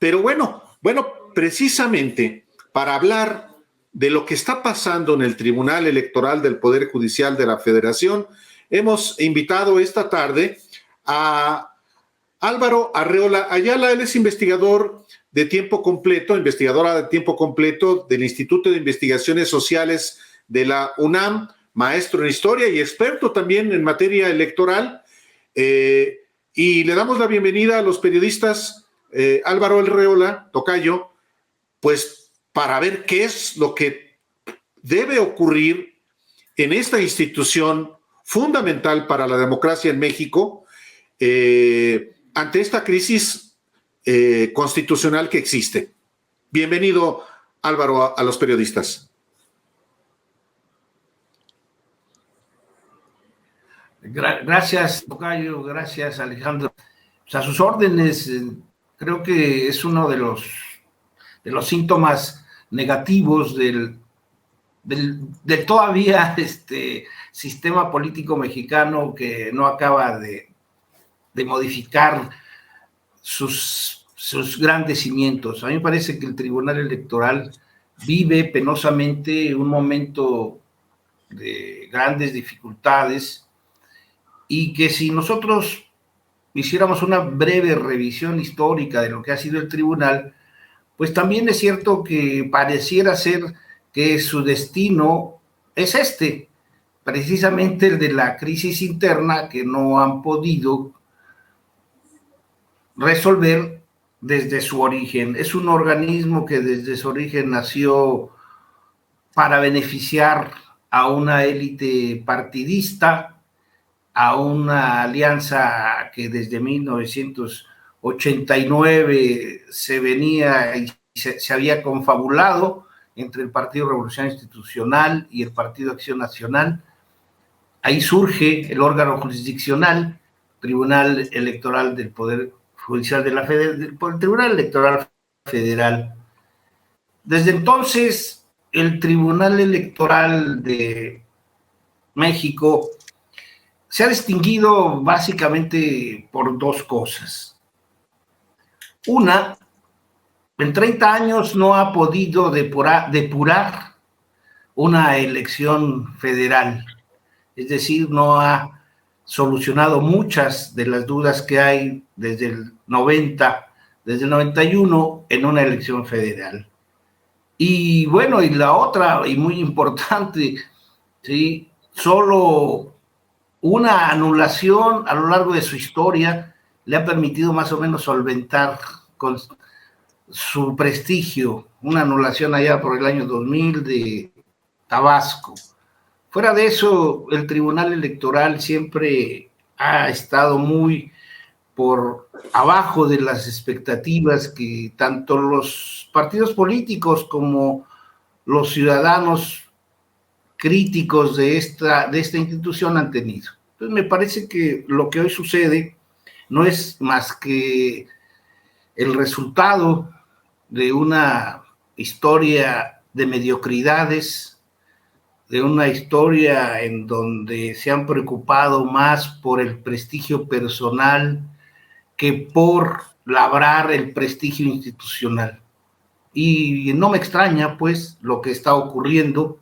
Pero bueno, precisamente para hablar de lo que está pasando en el Tribunal Electoral del Poder Judicial de la Federación, hemos invitado esta tarde a Álvaro Arreola Ayala. Él es investigadora de tiempo completo del Instituto de Investigaciones Sociales de la UNAM, maestro en historia y experto también en materia electoral. Y le damos la bienvenida a los periodistas Álvaro Arreola, tocayo, pues para ver qué es lo que debe ocurrir en esta institución fundamental para la democracia en México ante esta crisis constitucional que existe. Bienvenido, Álvaro, a los periodistas. Gracias, tocayo, gracias, Alejandro. Pues a sus órdenes, creo que es uno de los síntomas negativos del todavía sistema político mexicano que no acaba de modificar sus grandes cimientos. A mí me parece que el Tribunal Electoral vive penosamente un momento de grandes dificultades y que si nosotros hiciéramos una breve revisión histórica de lo que ha sido el tribunal, pues también es cierto que pareciera ser que su destino es precisamente el de la crisis interna que no han podido resolver desde su origen. Es un organismo que desde su origen nació para beneficiar a una élite partidista, a una alianza que desde 1989 se venía y se había confabulado entre el Partido Revolución Institucional y el Partido Acción Nacional. Ahí surge el órgano jurisdiccional, Tribunal Electoral del Poder Judicial de la Federación, el Tribunal Electoral Federal. Desde entonces, el Tribunal Electoral de México se ha distinguido básicamente por dos cosas. Una, en 30 años no ha podido depurar una elección federal, es decir, no ha solucionado muchas de las dudas que hay desde el 91 en una elección federal. Y bueno, y la otra, y muy importante, ¿sí? Solo una anulación a lo largo de su historia le ha permitido más o menos solventar con su prestigio, una anulación allá por el año 2000 de Tabasco. Fuera de eso, el Tribunal Electoral siempre ha estado muy por abajo de las expectativas que tanto los partidos políticos como los ciudadanos críticos de esta institución han tenido. Entonces me parece que lo que hoy sucede no es más que el resultado de una historia de mediocridades, de una historia en donde se han preocupado más por el prestigio personal que por labrar el prestigio institucional. Y no me extraña, pues, lo que está ocurriendo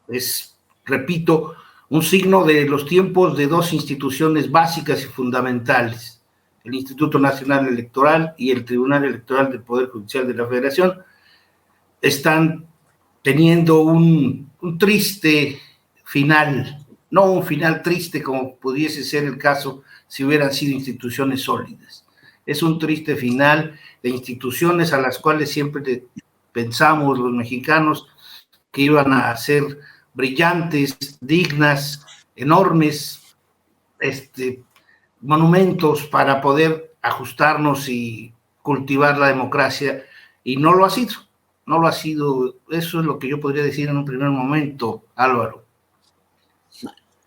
es, repito, un signo de los tiempos de dos instituciones básicas y fundamentales, el Instituto Nacional Electoral y el Tribunal Electoral del Poder Judicial de la Federación, están teniendo un triste final, no un final triste como pudiese ser el caso si hubieran sido instituciones sólidas. Es un triste final de instituciones a las cuales siempre pensamos los mexicanos que iban a ser brillantes, dignas, enormes, monumentos para poder ajustarnos y cultivar la democracia, y no lo ha sido, no lo ha sido. Eso es lo que yo podría decir en un primer momento, Álvaro.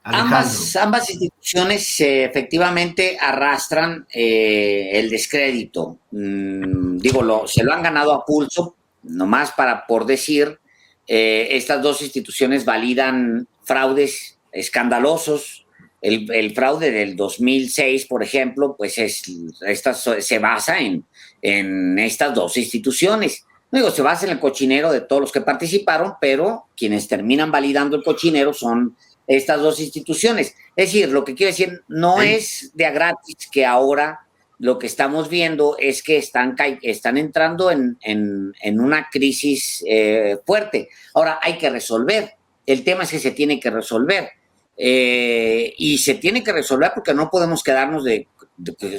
Ambas instituciones efectivamente arrastran el descrédito. Se lo han ganado a pulso, nomás por decir. Estas dos instituciones validan fraudes escandalosos el fraude del 2006, por ejemplo, pues se basa en estas dos instituciones. No digo, se basa en el cochinero de todos los que participaron, pero quienes terminan validando el cochinero son estas dos instituciones. Es decir, lo que quiero decir, no es de a gratis que ahora lo que estamos viendo es que están entrando en una crisis fuerte. Ahora hay que resolver. El tema es que se tiene que resolver. Y se tiene que resolver porque no podemos quedarnos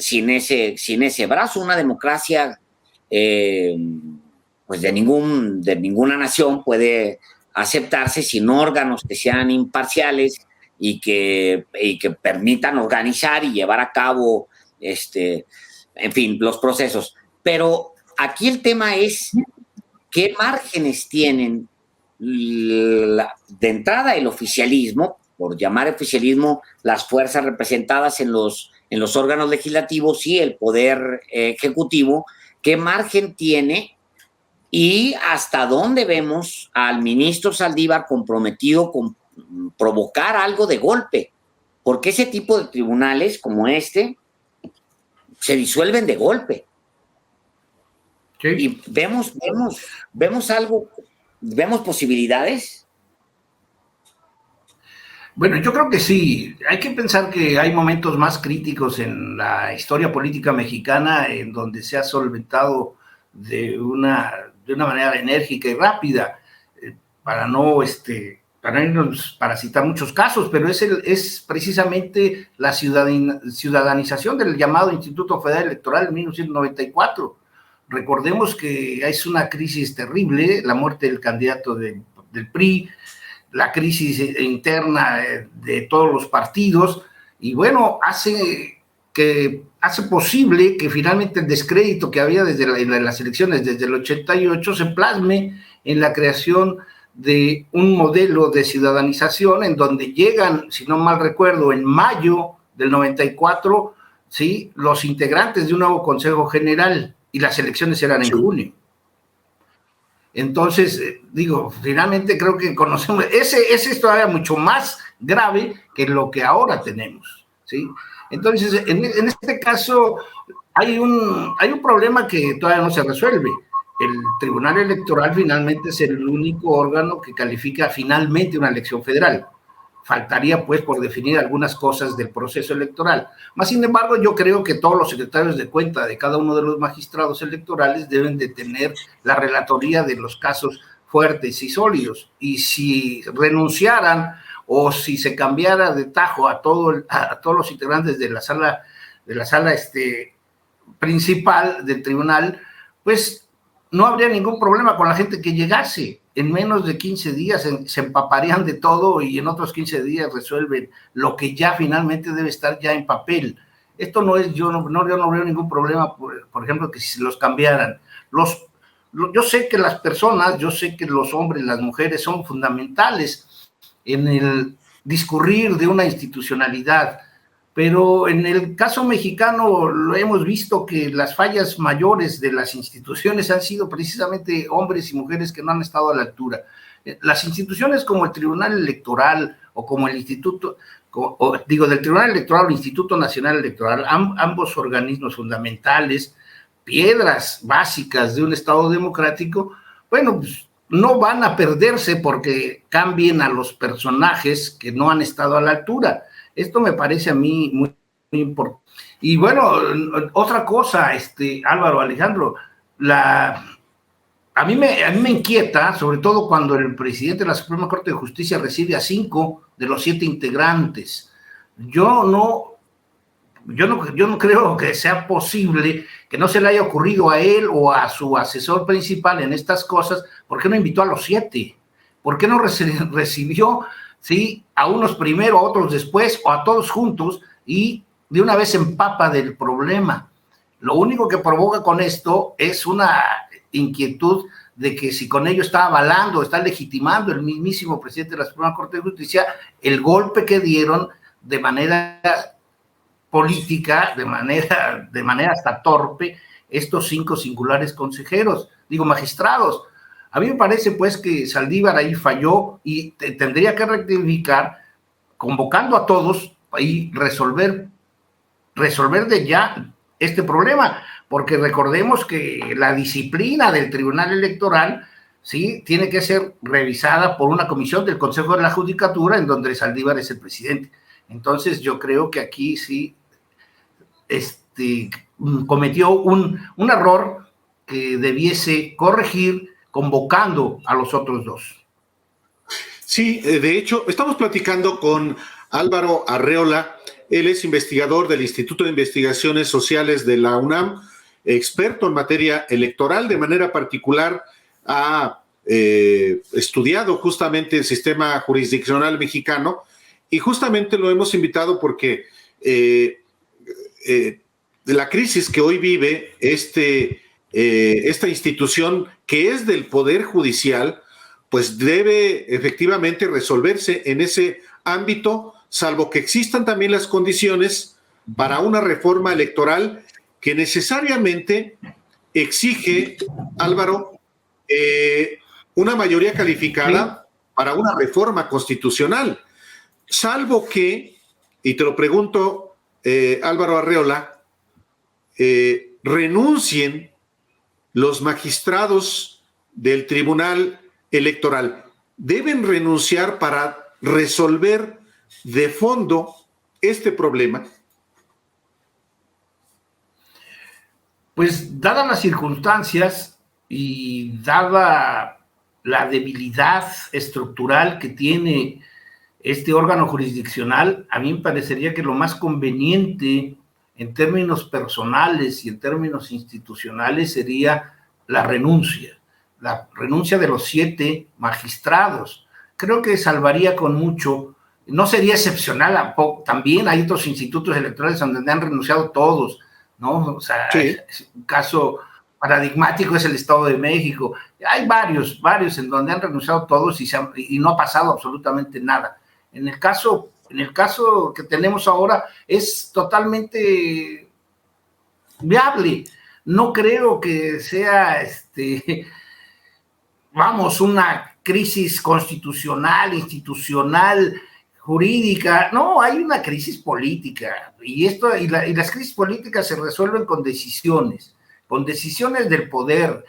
sin ese brazo. Una democracia pues de ninguna nación puede aceptarse sin órganos que sean imparciales y que permitan organizar y llevar a cabo en fin, los procesos. Pero aquí el tema es qué márgenes tienen de entrada el oficialismo, por llamar oficialismo las fuerzas representadas en los órganos legislativos y el poder ejecutivo, qué margen tiene y hasta dónde vemos al ministro Saldívar comprometido con provocar algo de golpe, porque ese tipo de tribunales como este se disuelven de golpe. Sí. Y vemos algo, vemos posibilidades. Bueno, yo creo que sí. Hay que pensar que hay momentos más críticos en la historia política mexicana en donde se ha solventado de una manera enérgica y rápida, para citar muchos casos, pero es precisamente la ciudadanización del llamado Instituto Federal Electoral en 1994. Recordemos que es una crisis terrible, la muerte del candidato del PRI, la crisis interna de todos los partidos, y bueno, hace posible que finalmente el descrédito que había desde las elecciones desde el 88 se plasme en la creación de un modelo de ciudadanización en donde llegan, si no mal recuerdo, en mayo del 94, ¿sí?, los integrantes de un nuevo Consejo General, y las elecciones eran en junio. Entonces, finalmente creo que conocemos, ese es todavía mucho más grave que lo que ahora tenemos, ¿sí? Entonces, en este caso, hay un problema que todavía no se resuelve. El Tribunal Electoral finalmente es el único órgano que califica finalmente una elección federal. Faltaría, pues, por definir algunas cosas del proceso electoral. Más sin embargo, yo creo que todos los secretarios de cuenta de cada uno de los magistrados electorales deben de tener la relatoría de los casos fuertes y sólidos. Y si renunciaran o si se cambiara de tajo a todos los integrantes de la sala principal del tribunal, pues no habría ningún problema con la gente que llegase. En menos de 15 días se empaparían de todo y en otros 15 días resuelven lo que ya finalmente debe estar ya en papel. Esto no es, yo no veo ningún problema, por ejemplo, que si los cambiaran. Yo sé que las personas, yo sé que los hombres, las mujeres son fundamentales en el discurrir de una institucionalidad, pero en el caso mexicano lo hemos visto que las fallas mayores de las instituciones han sido precisamente hombres y mujeres que no han estado a la altura. Las instituciones como el Tribunal Electoral o como el Instituto, del Tribunal Electoral o Instituto Nacional Electoral, ambos organismos fundamentales, piedras básicas de un Estado democrático, bueno, pues no van a perderse porque cambien a los personajes que no han estado a la altura. Esto me parece a mí muy, muy importante. Y bueno, otra cosa, Álvaro, Alejandro, a mí me inquieta, sobre todo cuando el presidente de la Suprema Corte de Justicia recibe a 5 de los 7 integrantes. Yo no creo que sea posible que no se le haya ocurrido a él o a su asesor principal en estas cosas. ¿Por qué no invitó a los 7? ¿Por qué no recibió, sí, a unos primero, a otros después, o a todos juntos, y de una vez se empapa del problema? Lo único que provoca con esto es una inquietud de que si con ello está avalando, está legitimando el mismísimo presidente de la Suprema Corte de Justicia el golpe que dieron de manera política, de manera hasta torpe, estos 5 singulares magistrados. A mí me parece, pues, que Saldívar ahí falló y tendría que rectificar convocando a todos y resolver de ya este problema, porque recordemos que la disciplina del Tribunal Electoral, sí, tiene que ser revisada por una comisión del Consejo de la Judicatura, en donde Saldívar es el presidente. Entonces, yo creo que aquí sí cometió un error que debiese corregir convocando a los otros dos. Sí, de hecho, estamos platicando con Álvaro Arreola. Él es investigador del Instituto de Investigaciones Sociales de la UNAM, experto en materia electoral. De manera particular, ha estudiado justamente el sistema jurisdiccional mexicano, y justamente lo hemos invitado porque la crisis que hoy vive esta institución, que es del Poder Judicial, pues debe efectivamente resolverse en ese ámbito, salvo que existan también las condiciones para una reforma electoral que necesariamente exige, Álvaro, una mayoría calificada para una reforma constitucional, salvo que, y te lo pregunto, Álvaro Arreola, renuncien los magistrados del Tribunal Electoral. ¿Deben renunciar para resolver de fondo este problema? Pues, dadas las circunstancias y dada la debilidad estructural que tiene este órgano jurisdiccional, a mí me parecería que lo más conveniente en términos personales y en términos institucionales sería la renuncia de los 7 magistrados. Creo que salvaría con mucho. No sería excepcional, también hay otros institutos electorales donde han renunciado todos, ¿no? O sea, sí. Un caso paradigmático es el Estado de México. Hay varios en donde han renunciado todos y no ha pasado absolutamente nada. En el caso que tenemos ahora es totalmente viable. No creo que sea una crisis constitucional, institucional, jurídica. No, hay una crisis política, y las crisis políticas se resuelven con decisiones del poder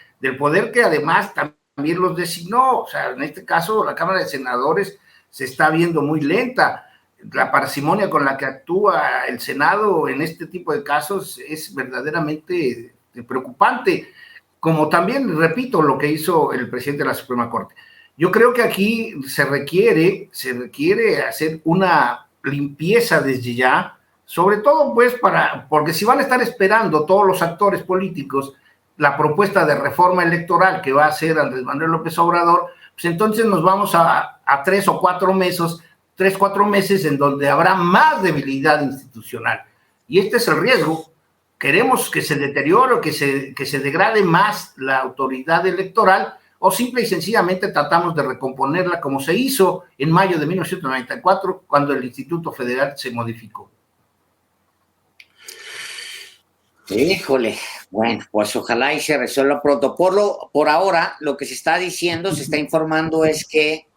que además también los designó. O sea, en este caso la Cámara de Senadores se está viendo muy lenta. La parsimonia con la que actúa el Senado en este tipo de casos es verdaderamente preocupante, como también, repito, lo que hizo el presidente de la Suprema Corte. Yo creo que aquí se requiere hacer una limpieza desde ya, sobre todo pues porque si van a estar esperando todos los actores políticos la propuesta de reforma electoral que va a hacer Andrés Manuel López Obrador, pues entonces nos vamos a 3 o 4 meses en donde habrá más debilidad institucional. Y este es el riesgo. Queremos que se deteriore o que se degrade más la autoridad electoral, o simple y sencillamente tratamos de recomponerla como se hizo en mayo de 1994, cuando el Instituto Federal se modificó. Híjole, bueno, pues ojalá y se resuelva pronto. Por ahora, lo que se está diciendo, se está informando es que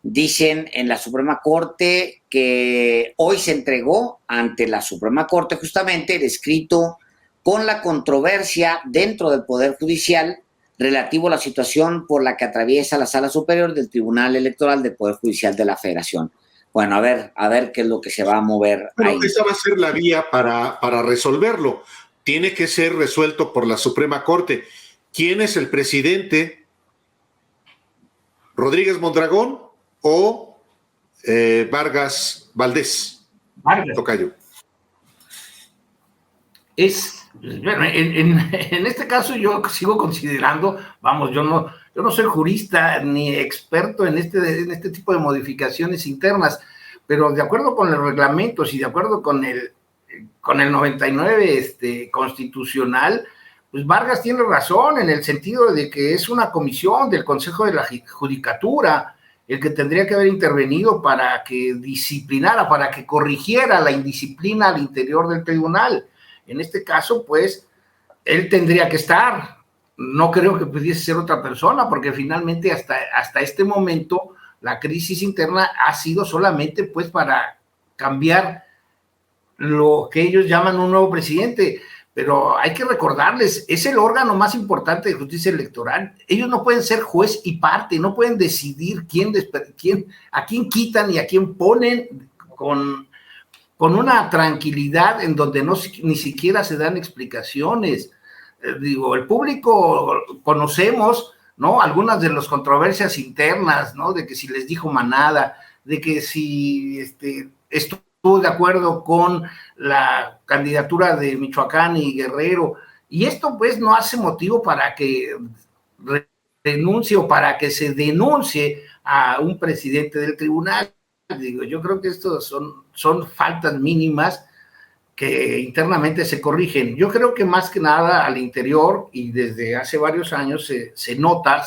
dicen en la Suprema Corte que hoy se entregó ante la Suprema Corte justamente el escrito con la controversia dentro del Poder Judicial relativo a la situación por la que atraviesa la Sala Superior del Tribunal Electoral del Poder Judicial de la Federación. Bueno, a ver qué es lo que se va a mover ahí. Esa va a ser la vía para resolverlo. Tiene que ser resuelto por la Suprema Corte. ¿Quién es el presidente? ¿Rodríguez Mondragón o Vargas Valdés? Tocayo. Bueno, en este caso yo sigo considerando, yo no soy jurista ni experto en este tipo de modificaciones internas, pero de acuerdo con los reglamentos y de acuerdo con el 99 constitucional, pues Vargas tiene razón en el sentido de que es una comisión del Consejo de la Judicatura el que tendría que haber intervenido para que disciplinara, para que corrigiera la indisciplina al interior del tribunal. En este caso, pues, él tendría que estar. No creo que pudiese ser otra persona, porque finalmente hasta este momento la crisis interna ha sido solamente, pues, para cambiar lo que ellos llaman un nuevo presidente, pero hay que recordarles, es el órgano más importante de justicia electoral. Ellos no pueden ser juez y parte, no pueden decidir a quién quitan y a quién ponen con una tranquilidad en donde ni siquiera se dan explicaciones. Digo, el público conocemos, ¿no?, algunas de las controversias internas, ¿no?, de que si les dijo manada, de que si estuvo de acuerdo con la candidatura de Michoacán y Guerrero, y esto pues no hace motivo para que renuncie o para que se denuncie a un presidente del tribunal. Digo, yo creo que estos son faltas mínimas que internamente se corrigen. Yo creo que más que nada al interior, y desde hace varios años se nota,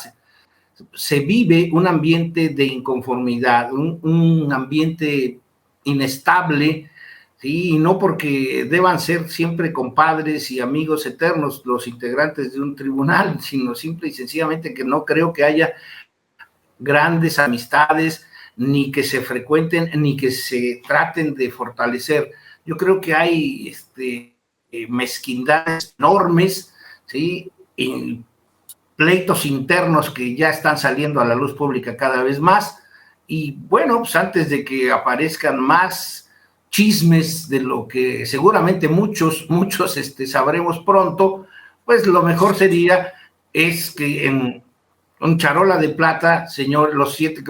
se vive un ambiente de inconformidad, un ambiente inestable, ¿sí? Y no porque deban ser siempre compadres y amigos eternos los integrantes de un tribunal, sino simple y sencillamente que no creo que haya grandes amistades, ni que se frecuenten, ni que se traten de fortalecer. Yo creo que hay mezquindades enormes, ¿sí?, y pleitos internos que ya están saliendo a la luz pública cada vez más. Y bueno, pues antes de que aparezcan más chismes de lo que seguramente muchos sabremos pronto, pues lo mejor sería es que en un charola de plata, señor, los 7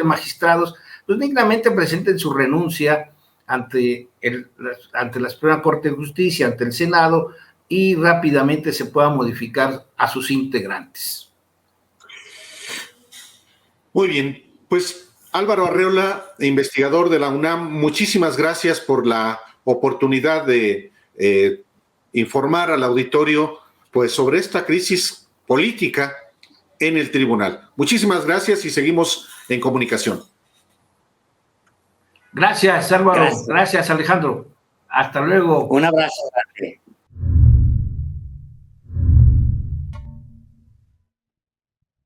magistrados, pues dignamente presenten su renuncia ante la Suprema Corte de Justicia, ante el Senado, y rápidamente se pueda modificar a sus integrantes. Muy bien, pues Álvaro Arreola, investigador de la UNAM, muchísimas gracias por la oportunidad de informar al auditorio pues sobre esta crisis política en el tribunal. Muchísimas gracias y seguimos en comunicación. Gracias, Álvaro. Gracias, Alejandro. Hasta luego. Un abrazo grande.